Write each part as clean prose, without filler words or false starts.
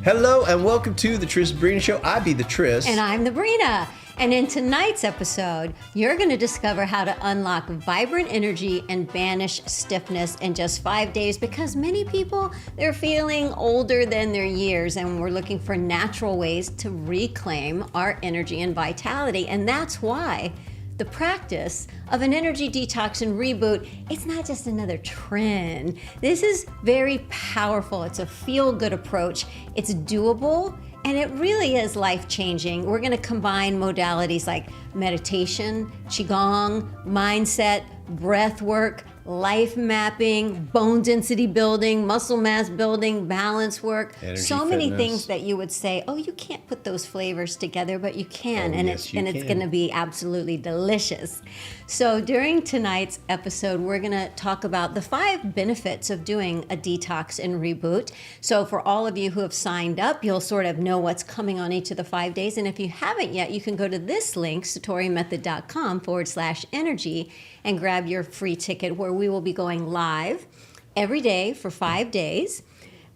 Hello and welcome to the Trisbrina Show. I be the Tris. And I'm the Brina. And in tonight's episode, you're going to discover how to unlock vibrant energy and banish stiffness in just 5 days, because many people, they're feeling older than their years, and we're looking for natural ways to reclaim our energy and vitality. And that's why the practice of an energy detox and reboot, it's not just another trend. This is very powerful. It's a feel-good approach. It's doable, and it really is life-changing. We're gonna combine modalities like meditation, Qigong, mindset, breath work, life mapping, bone density building, muscle mass building, balance work. Energy, so many fitness. things that you would say, oh, you can't put those flavors together, but you can, Oh, and yes, you it's can. going to be absolutely delicious. So during tonight's episode, we're going to talk about the 5 benefits of doing a detox and reboot. So for all of you who have signed up, you'll sort of know what's coming on each of the 5 days. And if you haven't yet, you can go to this link, satorymethod.com/energy, and grab your free ticket, where we will be going live every day for 5 days.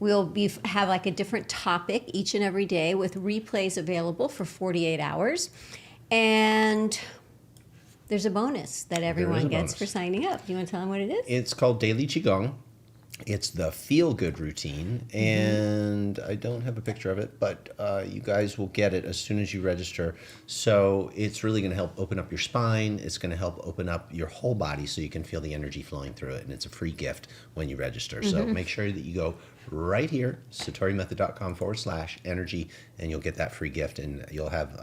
We'll have like a different topic each and every day, with replays available for 48 hours. And there's a bonus that everyone gets for signing up. You want to tell them what it is? It's called Daily Qigong. It's the feel-good routine, and I don't have a picture of it, but you guys will get it as soon as you register. So it's really going to help open up your spine. It's going to help open up your whole body so you can feel the energy flowing through it, and it's a free gift when you register. So make sure that you go right here, satorymethod.com/energy, and you'll get that free gift, and you'll have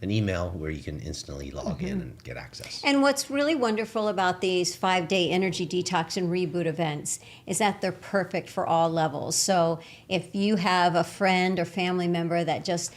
an email where you can instantly log in and get access. And what's really wonderful about these 5-day energy detox and reboot events is that they're perfect for all levels. So if you have a friend or family member that just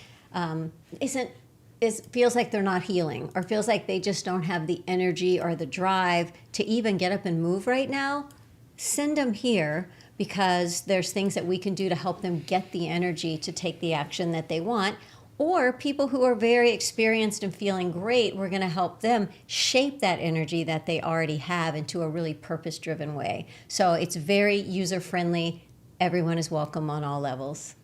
feels like they're not healing, or feels like they just don't have the energy or the drive to even get up and move right now, send them here, because there's things that we can do to help them get the energy to take the action that they want. Or people who are very experienced and feeling great, we're going to help them shape that energy that they already have into a really purpose-driven way. So it's very user-friendly. Everyone is welcome on all levels.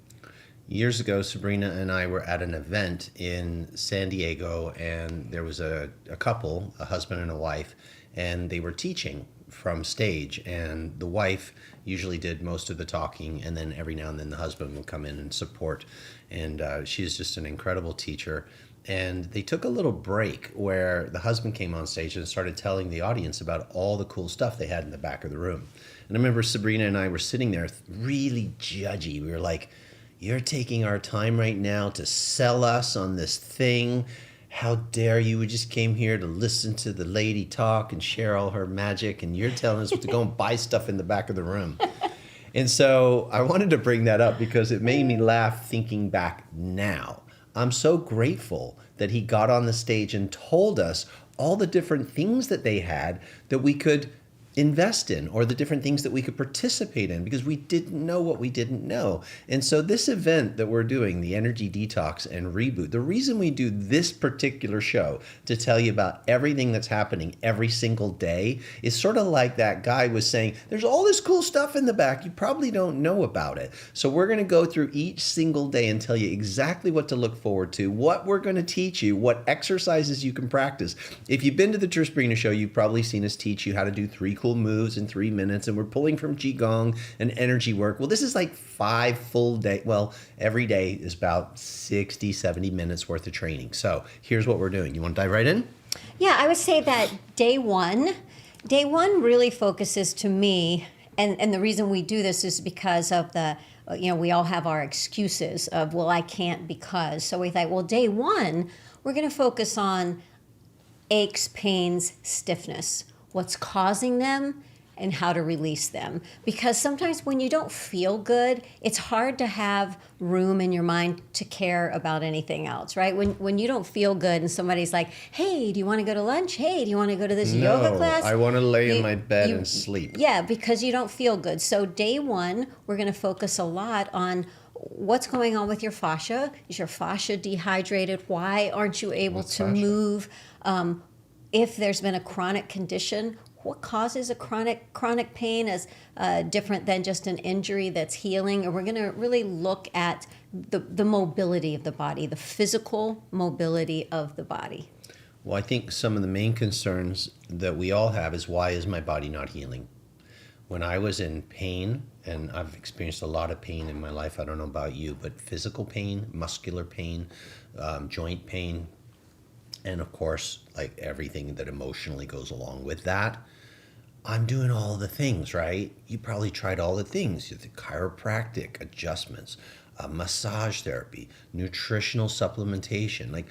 Years ago, Sabrina and I were at an event in San Diego, and there was a couple, a husband and a wife, and they were teaching from stage, and the wife usually did most of the talking, and then every now and then the husband would come in and support. And she's just an incredible teacher. And they took a little break where the husband came on stage and started telling the audience about all the cool stuff they had in the back of the room. And I remember Sabrina and I were sitting there really judgy. We were like, you're taking our time right now to sell us on this thing. How dare you? We just came here to listen to the lady talk and share all her magic, and you're telling us to go and buy stuff in the back of the room. And so I wanted to bring that up because it made me laugh thinking back now. I'm so grateful that he got on the stage and told us all the different things that they had that we could invest in, or the different things that we could participate in, because we didn't know what we didn't know. And so this event that we're doing, the Energy Detox and Reboot, the reason we do this particular show to tell you about everything that's happening every single day is sort of like that guy was saying, there's all this cool stuff in the back, you probably don't know about it. So we're going to go through each single day and tell you exactly what to look forward to, what we're going to teach you, what exercises you can practice. If you've been to the Trisbrina Show, you've probably seen us teach you how to do 3 cool moves in 3 minutes, and we're pulling from Qigong and energy work. Well, this is like 5 full day. Well, every day is about 60, 70 minutes worth of training. So here's what we're doing. You want to dive right in? Yeah, I would say that day one really focuses to me, and the reason we do this is because of the, we all have our excuses of, well, I can't because. So we thought, well, day 1, we're going to focus on aches, pains, stiffness, what's causing them, and how to release them. Because sometimes when you don't feel good, it's hard to have room in your mind to care about anything else, right? When you don't feel good and somebody's like, hey, do you want to go to lunch? Hey, do you want to go to this yoga class? I want to lay in my bed and sleep. Yeah, because you don't feel good. So day 1, we're going to focus a lot on what's going on with your fascia. Is your fascia dehydrated? Why aren't you able to move? If there's been a chronic condition, what causes a chronic pain as different than just an injury that's healing. And we're going to really look at the mobility of the body, the physical mobility of the body. Well, I think some of the main concerns that we all have is, why is my body not healing? When I was in pain, and I've experienced a lot of pain in my life, I don't know about you, but physical pain, muscular pain, joint pain, and of course, like everything that emotionally goes along with that, I'm doing all the things, right? You probably tried all the things, the chiropractic adjustments, massage therapy, nutritional supplementation, like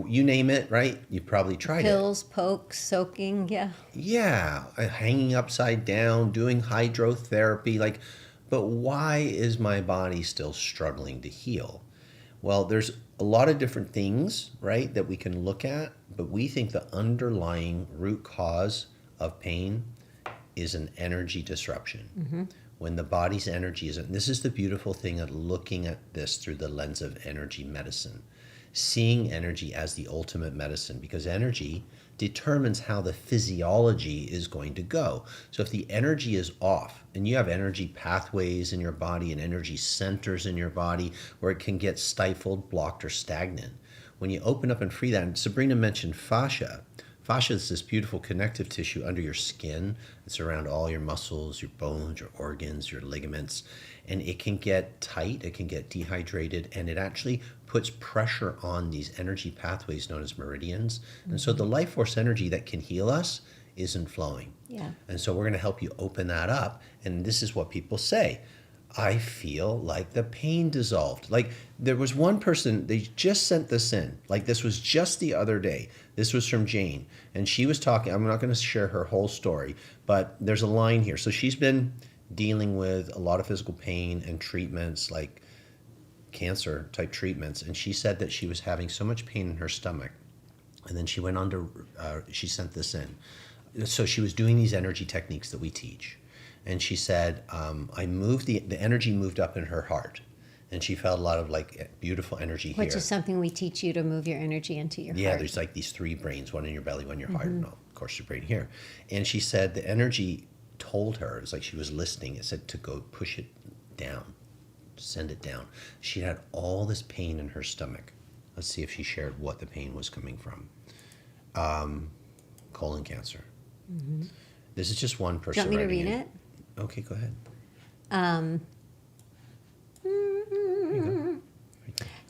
you name it, right? You probably tried Pills, pokes, soaking, yeah. Yeah, hanging upside down, doing hydrotherapy, like, but why is my body still struggling to heal? Well, there's a lot of different things, right, that we can look at, but we think the underlying root cause of pain is an energy disruption. Mm-hmm. When the body's energy isn't, this is the beautiful thing of looking at this through the lens of energy medicine. Seeing energy as the ultimate medicine, because energy determines how the physiology is going to go. So if the energy is off, and you have energy pathways in your body and energy centers in your body where it can get stifled, blocked, or stagnant, when you open up and free that, and Sabrina mentioned fascia. Fascia is this beautiful connective tissue under your skin. It's around all your muscles, your bones, your organs, your ligaments. And it can get tight, it can get dehydrated, and it actually puts pressure on these energy pathways known as meridians. Mm-hmm. And so the life force energy that can heal us isn't flowing. Yeah. And so we're going to help you open that up. And this is what people say. I feel like the pain dissolved. Like there was one person, they just sent this in. Like this was just the other day. This was from Jane. And she was talking, I'm not going to share her whole story, but there's a line here. So she's been dealing with a lot of physical pain and treatments, like cancer type treatments. And she said that she was having so much pain in her stomach. And then she went on to, she sent this in. So she was doing these energy techniques that we teach. And she said, I moved, the energy moved up in her heart. And she felt a lot of like beautiful energy here. Which is something we teach you, to move your energy into your heart. Yeah, there's like these three brains, one in your belly, one in your heart, and of course your brain here. And she said the energy told her, it's like she was listening, it said to go push it down, send it down. She had all this pain in her stomach. Let's see if she shared what the pain was coming from. Colon cancer. Mm-hmm. This is just one person. Do you want me to read it? Okay, go ahead.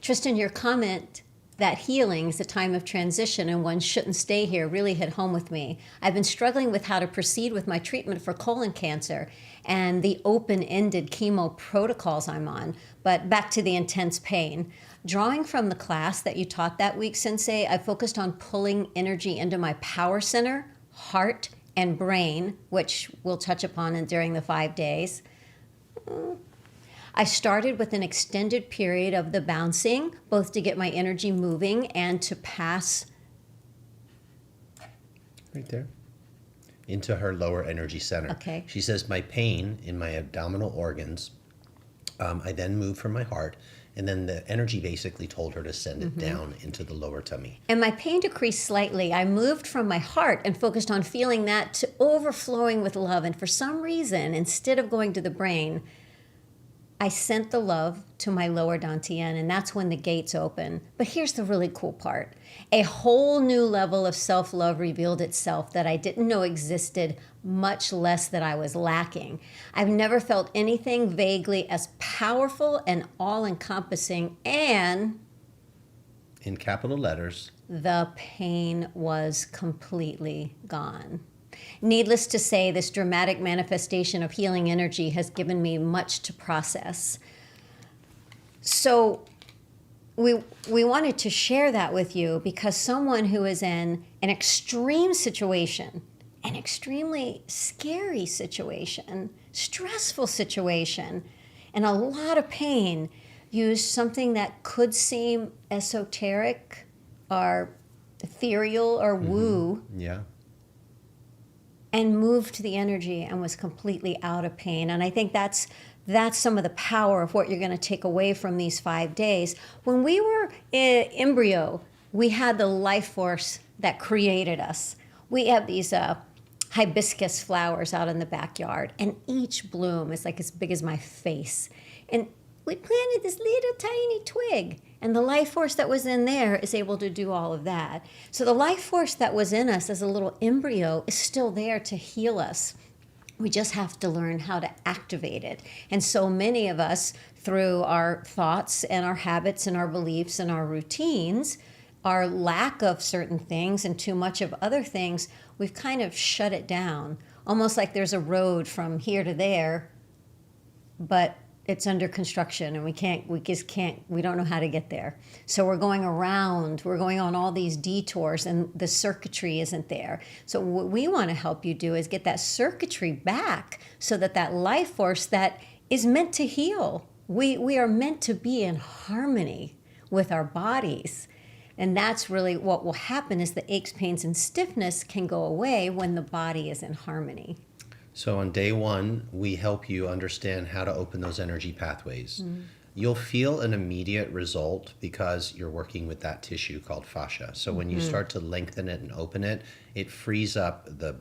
Tristan, your comment that healing is a time of transition and one shouldn't stay here really hit home with me. I've been struggling with how to proceed with my treatment for colon cancer and the open-ended chemo protocols I'm on, but back to the intense pain. Drawing from the class that you taught that week, Sensei, I focused on pulling energy into my power center, heart, and brain, which we'll touch upon during the 5 days. I started with an extended period of the bouncing, both to get my energy moving and to pass. Right there. Into her lower energy center. Okay. She says, my pain in my abdominal organs, I then moved from my heart, and then the energy basically told her to send it down into the lower tummy. And my pain decreased slightly. I moved from my heart and focused on feeling that to overflowing with love. And for some reason, instead of going to the brain, I sent the love to my lower dantian, and that's when the gates open. But here's the really cool part. A whole new level of self-love revealed itself that I didn't know existed, much less that I was lacking. I've never felt anything vaguely as powerful and all-encompassing, and in capital letters, the pain was completely gone. Needless to say, this dramatic manifestation of healing energy has given me much to process. So we wanted to share that with you because someone who is in an extreme situation, an extremely scary situation, stressful situation, and a lot of pain, used something that could seem esoteric or ethereal or woo. Yeah. And moved the energy and was completely out of pain. And I think that's some of the power of what you're going to take away from these 5 days. When we were in embryo, we had the life force that created us. We have these hibiscus flowers out in the backyard, and each bloom is like as big as my face. And we planted this little tiny twig, and the life force that was in there is able to do all of that. So the life force that was in us as a little embryo is still there to heal us. We just have to learn how to activate it. And so many of us, through our thoughts and our habits and our beliefs and our routines, our lack of certain things and too much of other things, we've kind of shut it down. Almost like there's a road from here to there, but it's under construction and we don't know how to get there. So we're going around, we're going on all these detours and the circuitry isn't there. So what we want to help you do is get that circuitry back so that that life force that is meant to heal. We are meant to be in harmony with our bodies. And that's really what will happen is the aches, pains, and stiffness can go away when the body is in harmony. So on day 1, we help you understand how to open those energy pathways. You'll feel an immediate result because you're working with that tissue called fascia. So when you start to lengthen it and open it, it frees up the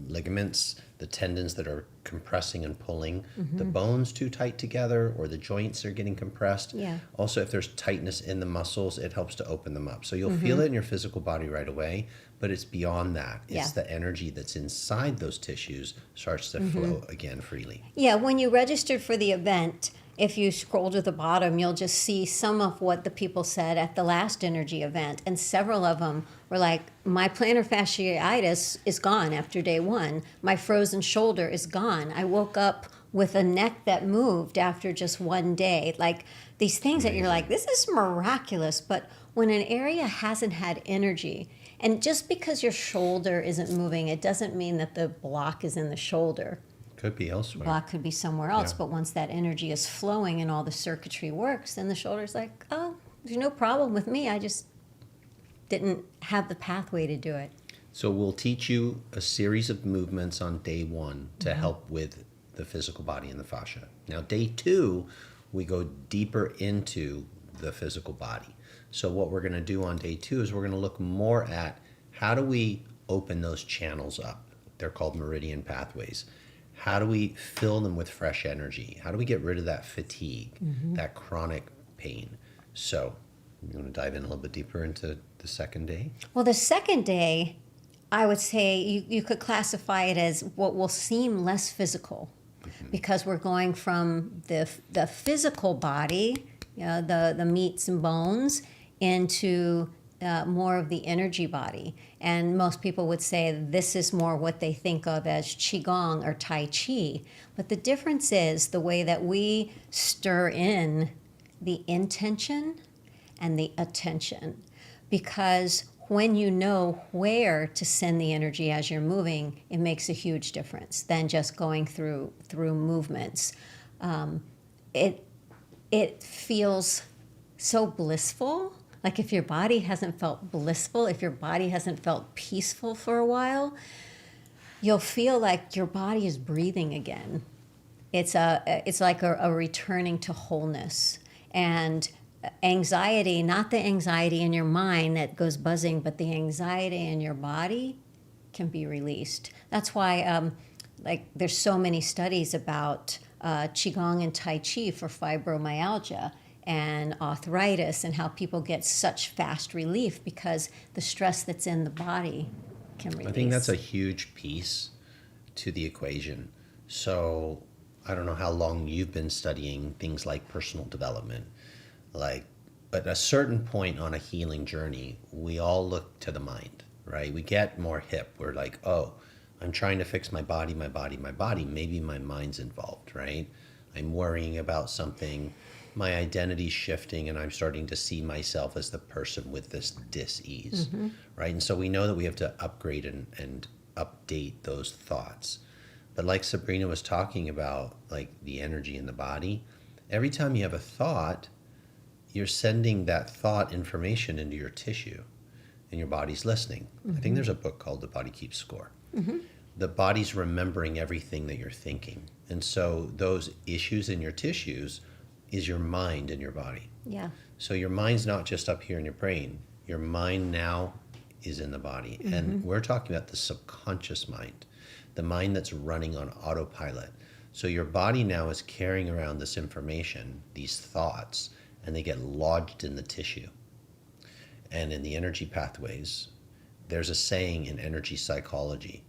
ligaments, the tendons that are compressing and pulling, the bones too tight together, or the joints are getting compressed. Yeah. Also, if there's tightness in the muscles, it helps to open them up. So you'll feel it in your physical body right away, but it's beyond that. It's the energy that's inside those tissues starts to flow again freely. Yeah, when you registered for the event, if you scroll to the bottom, you'll just see some of what the people said at the last energy event. And several of them were like, my plantar fasciitis is gone after day 1. My frozen shoulder is gone. I woke up with a neck that moved after just one day. Like these things that you're like, this is miraculous. But when an area hasn't had energy, and just because your shoulder isn't moving, it doesn't mean that the block is in the shoulder. Could be elsewhere. Block could be somewhere else, Yeah. but once that energy is flowing and all the circuitry works, then the shoulder's like, oh, there's no problem with me. I just didn't have the pathway to do it. So we'll teach you a series of movements on day 1 to help with the physical body and the fascia. Now, day 2, we go deeper into the physical body. So what we're going to do on day 2 is we're going to look more at how do we open those channels up. They're called meridian pathways. How do we fill them with fresh energy? How do we get rid of that fatigue, that chronic pain? So you want to dive in a little bit deeper into the second day? Well, the second day, I would say you could classify it as what will seem less physical because we're going from the physical body, the meats and bones, into more of the energy body. And most people would say this is more what they think of as Qigong or Tai Chi. But the difference is the way that we stir in the intention and the attention. Because when you know where to send the energy as you're moving, it makes a huge difference than just going through movements. It feels so blissful. Like if your body hasn't felt blissful, if your body hasn't felt peaceful for a while, you'll feel like your body is breathing again. It's like a returning to wholeness. And anxiety, not the anxiety in your mind that goes buzzing, but the anxiety in your body can be released. That's why there's so many studies about Qigong and Tai Chi for fibromyalgia and arthritis and how people get such fast relief because the stress that's in the body can release. I think that's a huge piece to the equation. So I don't know how long you've been studying things like personal development, but at a certain point on a healing journey, we all look to the mind, right? We get more hip. We're like, oh, I'm trying to fix my body. Maybe my mind's involved, right? I'm worrying about something. My identity's shifting and I'm starting to see myself as the person with this dis-ease, right? And so we know that we have to upgrade and update those thoughts. But like Sabrina was talking about, like the energy in the body, every time you have a thought, you're sending that thought information into your tissue and your body's listening. I think there's a book called The Body Keeps Score. The body's remembering everything that you're thinking. And so those issues in your tissues is your mind and your body. Yeah. So your mind's not just up here in your brain. Your mind now is in the body. And we're talking about the subconscious mind. the mind that's running on autopilot. So your body now is carrying around this information, these thoughts, and they get lodged in the tissue. And in the energy pathways, there's a saying in energy psychology,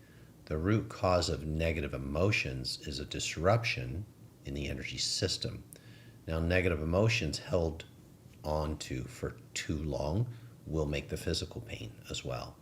the root cause of negative emotions is a disruption in the energy system. Now, negative emotions held on to for too long will make the physical pain as well.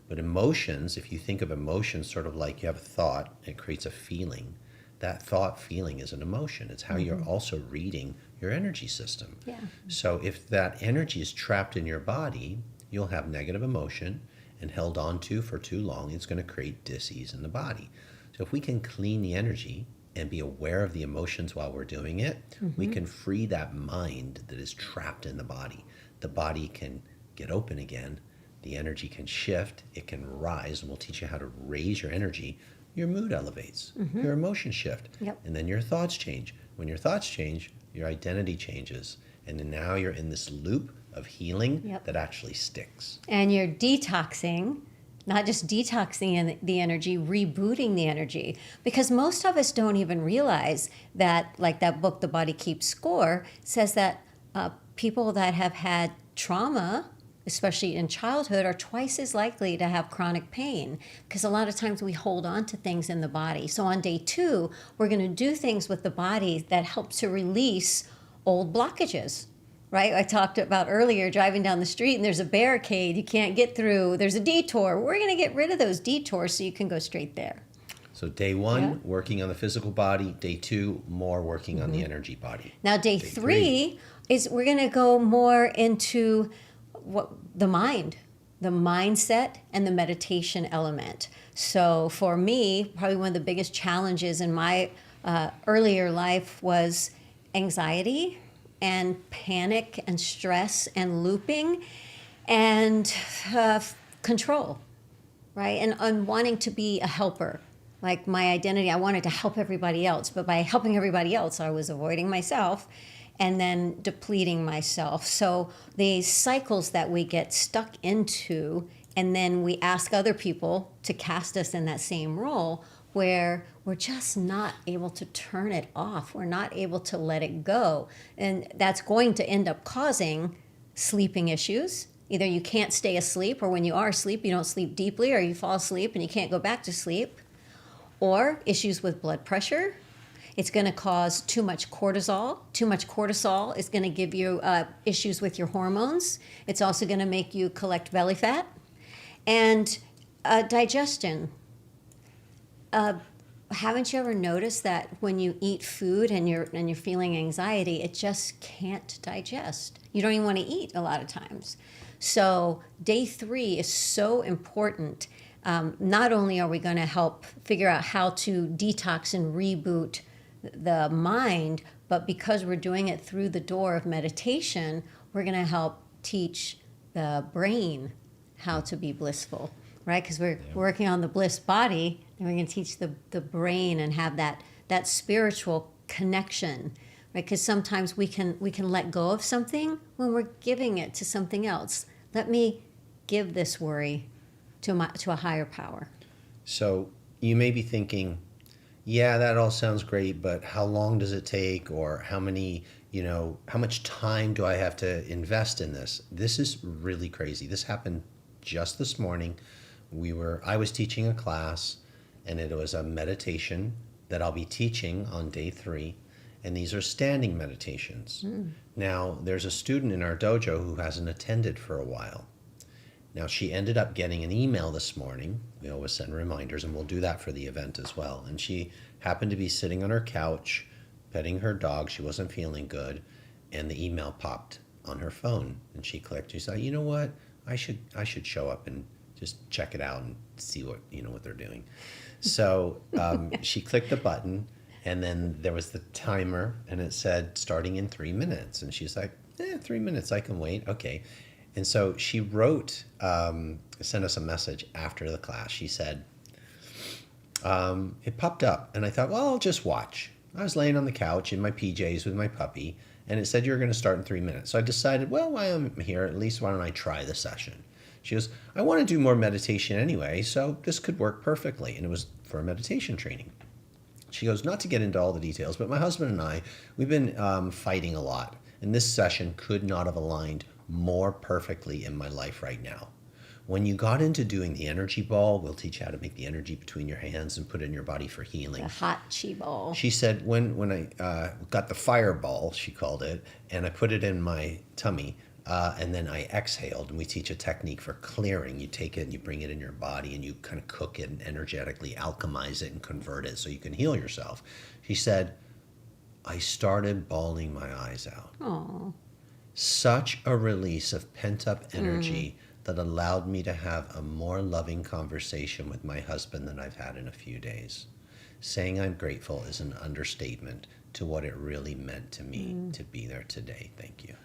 But emotions, if you think of emotions sort of like you have a thought, it creates a feeling. That thought feeling is an emotion. It's how you're also reading your energy system. Yeah. So if that energy is trapped in your body, you'll have negative emotion and held on to for too long, it's going to create dis-ease in the body. So if we can clean the energy and be aware of the emotions while we're doing it, we can free that mind that is trapped in the body. The body can get open again. The energy can shift. It can rise, and we'll teach you how to raise your energy. Your mood elevates, your emotions shift, and then your thoughts change. When your thoughts change, your identity changes. And then now you're in this loop of healing that actually sticks. And you're detoxing, not just detoxing the energy, rebooting the energy. Because most of us don't even realize that, like that book, The Body Keeps Score, says that people that have had trauma, especially in childhood, are twice as likely to have chronic pain, because a lot of times we hold on to things in the body. So on day 2, we're going to do things with the body that help to release old blockages, right? I talked about earlier driving down the street and there's a barricade you can't get through. There's a detour. We're going to get rid of those detours so you can go straight there. So day 1, working on the physical body. Day 2, more working on the energy body. Now day 3 is we're going to go more into what the mind, the mindset, and the meditation element. So for me, probably one of the biggest challenges in my earlier life was anxiety and panic and stress and looping and control, right? And wanting to be a helper. Like my identity, I wanted to help everybody else, but by helping everybody else, I was avoiding myself and then depleting myself. So the cycles that we get stuck into, and then we ask other people to cast us in that same role, where we're just not able to turn it off. We're not able to let it go. And that's going to end up causing sleeping issues. Either you can't stay asleep, or when you are asleep, you don't sleep deeply, or you fall asleep and you can't go back to sleep. Or issues with blood pressure. It's going to cause too much cortisol. Too much cortisol is going to give you issues with your hormones. It's also going to make you collect belly fat. And digestion. Haven't you ever noticed that when you eat food and you're feeling anxiety, it just can't digest? You don't even want to eat a lot of times. So day 3 is so important. Not only are we going to help figure out how to detox and reboot the mind, but because we're doing it through the door of meditation, we're going to help teach the brain how to be blissful, right? Because we're working on the bliss body, and we're going to teach the brain and have that spiritual connection, right? Because sometimes we can let go of something when we're giving it to something else. Let me give this worry to a higher power. So you may be thinking, yeah, that all sounds great, but how long does it take, or how much time do I have to invest in this? This is really crazy. This happened just this morning. I was teaching a class, and it was a meditation that I'll be teaching on day 3, and these are standing meditations. Now, there's a student in our dojo who hasn't attended for a while. Now, she ended up getting an email this morning. We always send reminders, and we'll do that for the event as well. And she happened to be sitting on her couch, petting her dog. She wasn't feeling good, and the email popped on her phone. And she clicked. She said, "You know what? I should show up and just check it out and see what they're doing." So she clicked the button, and then there was the timer, and it said starting in 3 minutes. And she's like, 3 minutes, I can wait. Okay. And so she wrote, sent us a message after the class. She said, it popped up, and I thought, well, I'll just watch. I was laying on the couch in my PJs with my puppy, and it said you're going to start in 3 minutes. So I decided, well, while I'm here, at least why don't I try the session? She goes, I want to do more meditation anyway, so this could work perfectly. And it was for a meditation training. She goes, not to get into all the details, but my husband and I, we've been fighting a lot. And this session could not have aligned more perfectly in my life right now. When you got into doing the energy ball, we'll teach you how to make the energy between your hands and put it in your body for healing. The hot chi ball. She said, when I got the fireball, she called it, and I put it in my tummy, and then I exhaled, and we teach a technique for clearing. You take it and you bring it in your body, and you kind of cook it and energetically alchemize it and convert it so you can heal yourself. She said, I started bawling my eyes out. Aww. Such a release of pent-up energy that allowed me to have a more loving conversation with my husband than I've had in a few days. Saying I'm grateful is an understatement to what it really meant to me to be there today. Thank you.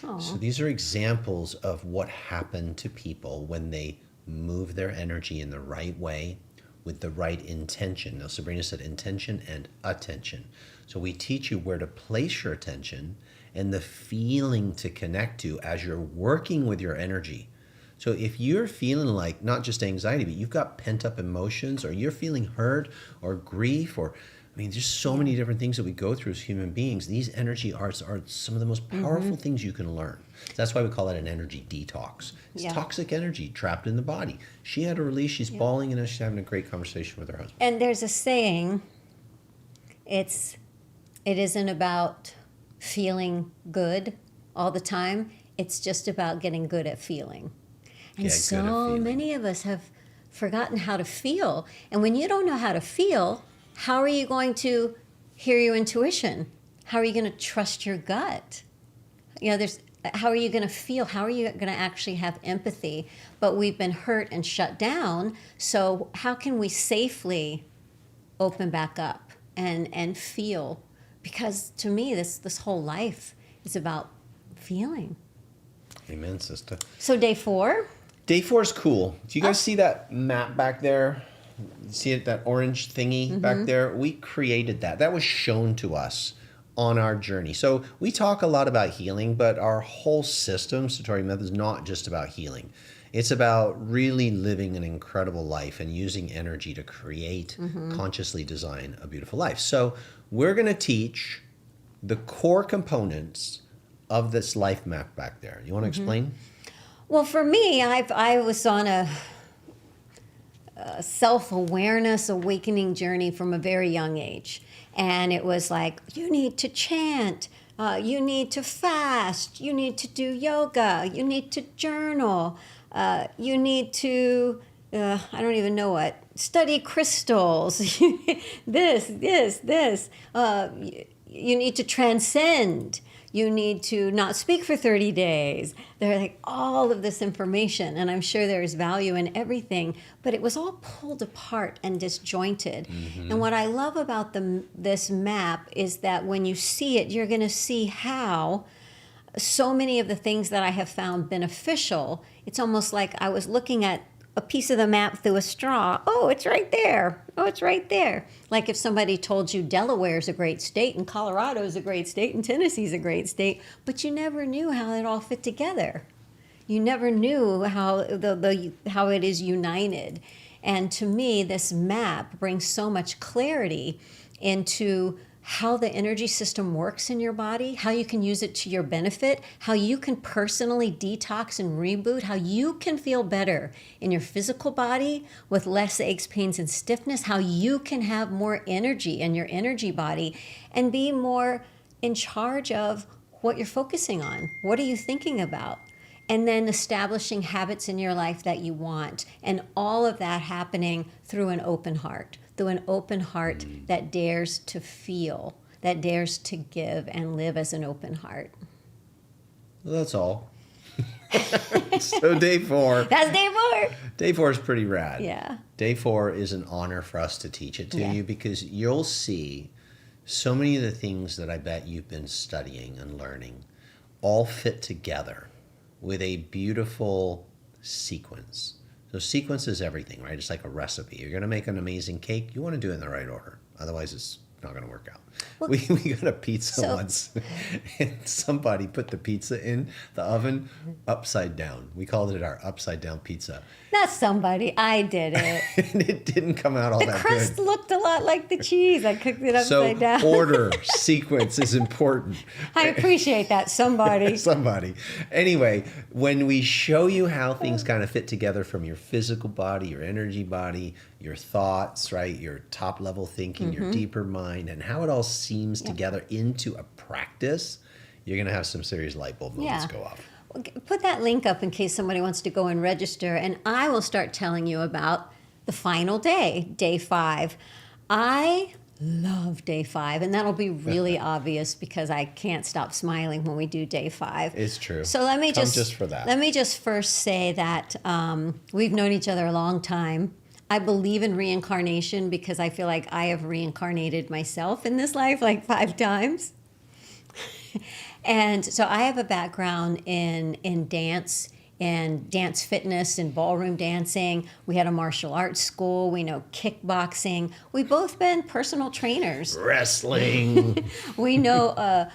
Aww. So these are examples of what happened to people when they move their energy in the right way with the right intention. Now, Sabrina said intention and attention. So we teach you where to place your attention and the feeling to connect to as you're working with your energy. So if you're feeling like not just anxiety, but you've got pent up emotions, or you're feeling hurt or grief, or there's so many different things that we go through as human beings. These energy arts are some of the most powerful things you can learn. That's why we call it an energy detox. It's toxic energy trapped in the body. She had a release. She's bawling, and now she's having a great conversation with her husband. And there's a saying, it isn't about feeling good all the time. It's just about getting good at feeling. And so many of us have forgotten how to feel. And when you don't know how to feel, how are you going to hear your intuition? How are you going to trust your gut? How are you going to feel? How are you going to actually have empathy? But we've been hurt and shut down. So how can we safely open back up and feel? Because to me, this whole life is about feeling. Amen, sister. So day 4? Day 4 is cool. Do you guys see that map back there? See it, that orange thingy back there? We created that. That was shown to us on our journey. So we talk a lot about healing, but our whole system, Satori Method, is not just about healing. It's about really living an incredible life and using energy to create, consciously design a beautiful life. So we're going to teach the core components of this life map back there. You want to explain? Well, for me, I was on a self-awareness awakening journey from a very young age. And it was like, you need to chant, you need to fast, you need to do yoga, you need to journal, you need to, I don't even know what, study crystals, this. You need to transcend. You need to not speak for 30 days. They're like all of this information, and I'm sure there's value in everything, but it was all pulled apart and disjointed. And what I love about this map is that when you see it, you're going to see how so many of the things that I have found beneficial, it's almost like I was looking at a piece of the map through a straw. Oh, it's right there. Oh, it's right there. Like if somebody told you Delaware is a great state and Colorado is a great state and Tennessee is a great state, but you never knew how it all fit together. You never knew how how it is united. And to me, this map brings so much clarity into how the energy system works in your body, how you can use it to your benefit, how you can personally detox and reboot, how you can feel better in your physical body with less aches, pains, and stiffness, how you can have more energy in your energy body and be more in charge of what you're focusing on. What are you thinking about? And then establishing habits in your life that you want. And all of that happening through an open heart. Through an open heart that dares to feel, that dares to give and live as an open heart. Well, that's all. So day 4. That's day 4. Day 4 is pretty rad. Yeah. Day 4 is an honor for us to teach it to you because you'll see so many of the things that I bet you've been studying and learning all fit together with a beautiful sequence. So sequence is everything, right? It's like a recipe. You're going to make an amazing cake. You want to do it in the right order. Otherwise, it's not going to work out. Well, we got a pizza so- once, and somebody put the pizza in the oven upside down. We called it our upside down pizza. Not somebody. I did it. And it didn't come out all The that crust good. looked a lot like the cheese. I cooked it So upside down. order, sequence is important. I appreciate that. Somebody. Somebody. Anyway, when we show you how things kind of fit together from your physical body, your energy body, your thoughts, right, your top level thinking, your deeper mind, and how it all seems together into a practice, you're going to have some serious light bulb moments go off. Put that link up in case somebody wants to go and register, and I will start telling you about the final day, day 5. I love day 5, and that'll be really obvious because I can't stop smiling when we do day 5. It's true. So let me Come just for that. Let me just first say that we've known each other a long time. I believe in reincarnation because I feel like I have reincarnated myself in this life like 5 times. And so I have a background in dance and dance fitness and ballroom dancing. We had a martial arts school. We know kickboxing. We've both been personal trainers. Wrestling. We know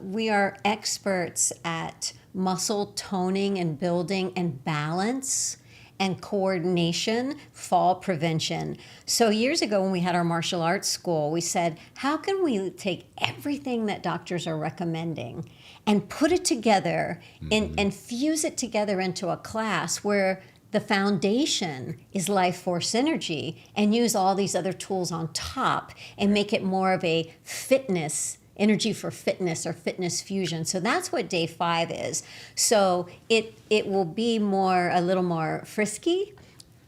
we are experts at muscle toning and building and balance and coordination, fall prevention. So years ago when we had our martial arts school, we said, how can we take everything that doctors are recommending and put it together and fuse it together into a class where the foundation is life force energy and use all these other tools on top and make it more of a fitness energy for fitness or fitness fusion. So that's what day 5 is. So it will be a little more frisky.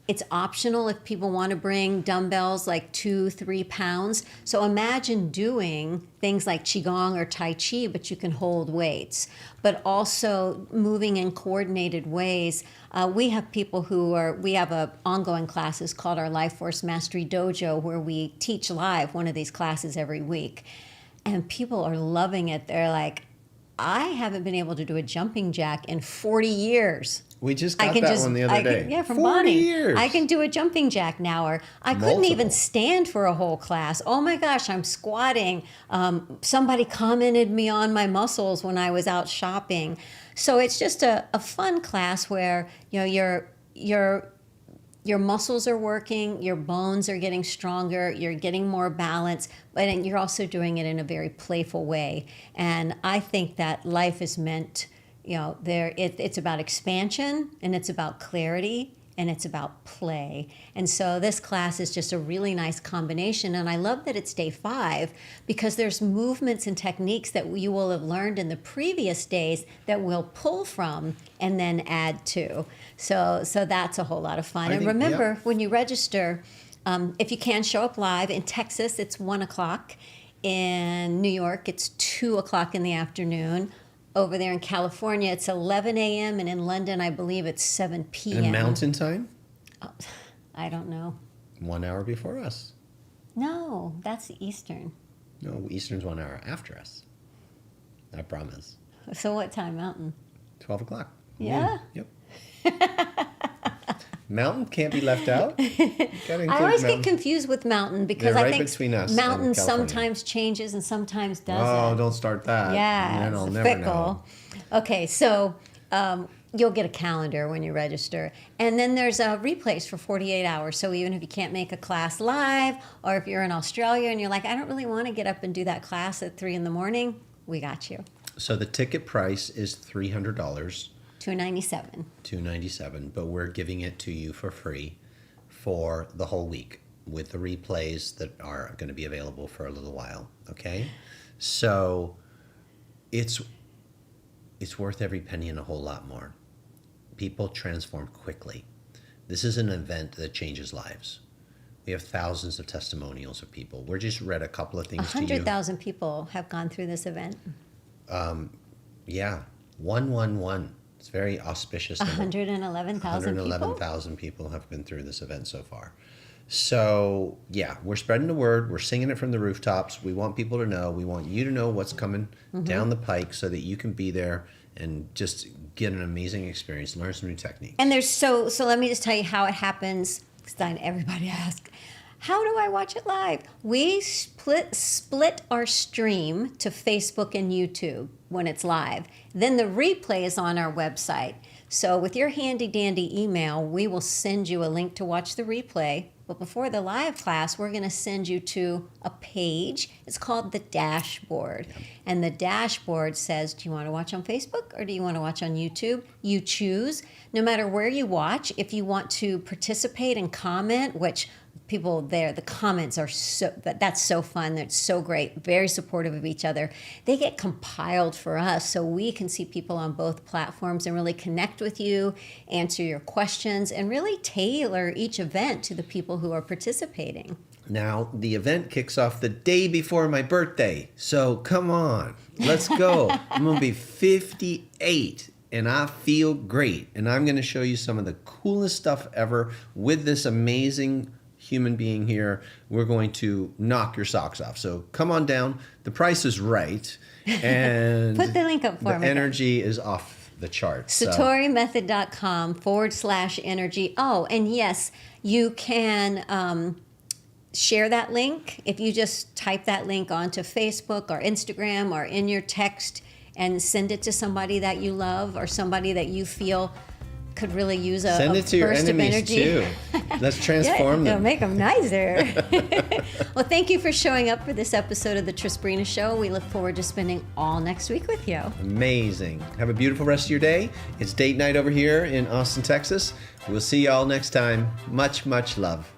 It's optional if people want to bring dumbbells like 2-3 pounds. So imagine doing things like Qigong or Tai Chi, but you can hold weights, but also moving in coordinated ways. We have people we have ongoing classes called our Life Force Mastery Dojo where we teach live one of these classes every week. And people are loving it. They're like, I haven't been able to do a jumping jack in 40 years. We just got that one the other day. Yeah, from 40 Bonnie. years. I can do a jumping jack now, or I couldn't even stand for a whole class. Oh my gosh, I'm squatting. Somebody commented me on my muscles when I was out shopping. So it's just a fun class where your muscles are working, your bones are getting stronger, you're getting more balance, but you're also doing it in a very playful way. And I think that life is meant, it's about expansion and it's about clarity and it's about play. And so this class is just a really nice combination. And I love that it's day 5 because there's movements and techniques that you will have learned in the previous days that we'll pull from and then add to. So that's a whole lot of fun. And remember, when you register, if you can show up live, in Texas, it's 1:00. In New York, it's 2:00 in the afternoon. Over there in California, it's 11 a.m. And in London, I believe it's 7 p.m. And Mountain Time? Oh, I don't know. 1 hour before us. No, that's Eastern. No, Eastern's 1 hour after us. I promise. So what time, Mountain? 12 o'clock. Yeah? Yep. Mountain can't be left out. I always get confused with Mountain because They're I right think between us Mountain and California. sometimes changes and sometimes doesn't. Oh, don't start that. Yeah, Then I'll it's never fickle. know. Okay, so you'll get a calendar when you register. And then there's replays for 48 hours. So even if you can't make a class live, or if you're in Australia and you're like, I don't really want to get up and do that class at 3 a.m, we got you. So the ticket price is $300. $297. $297, but we're giving it to you for free for the whole week with the replays that are going to be available for a little while. Okay, so it's worth every penny and a whole lot more. People transform quickly. This is an event that changes lives. We have thousands of testimonials of people. We're just read a couple of things to you. 100,000 people have gone through this event. Yeah, 111. It's very auspicious. 111,000 people? 111,000 people have been through this event so far. So, yeah, we're spreading the word. We're singing it from the rooftops. We want people to know. We want you to know what's coming down the pike so that you can be there and just get an amazing experience, learn some new techniques. And there's so let me just tell you how it happens, because everybody asks. How do I watch it live? We split our stream to Facebook and YouTube when it's live. Then the replay is on our website. So with your handy dandy email, we will send you a link to watch the replay. But before the live class, we're going to send you to a page. It's called the dashboard. And the dashboard says, do you want to watch on Facebook or do you want to watch on YouTube? You choose. No matter where you watch, if you want to participate and comment, which people there, the comments are that's so fun. That's so great. Very supportive of each other. They get compiled for us so we can see people on both platforms and really connect with you, answer your questions, and really tailor each event to the people who are participating. Now, the event kicks off the day before my birthday. So come on, let's go. I'm going to be 58 and I feel great. And I'm going to show you some of the coolest stuff ever with this amazing human being here. We're going to knock your socks off. So come on down. The price is right. And put the link up for me. The energy is off the charts. SatoriMethod.com/energy. Oh, and yes, you can share that link. If you just type that link onto Facebook or Instagram or in your text and send it to somebody that you love or somebody that you feel could really use a Send it to your burst of enemies energy. too. Let's transform It'll them. make them nicer. Well, thank you for showing up for this episode of the Trisbrina Show. We look forward to spending all next week with you. Amazing. Have a beautiful rest of your day. It's date night over here in Austin, Texas. We'll see y'all next time. Much, much love.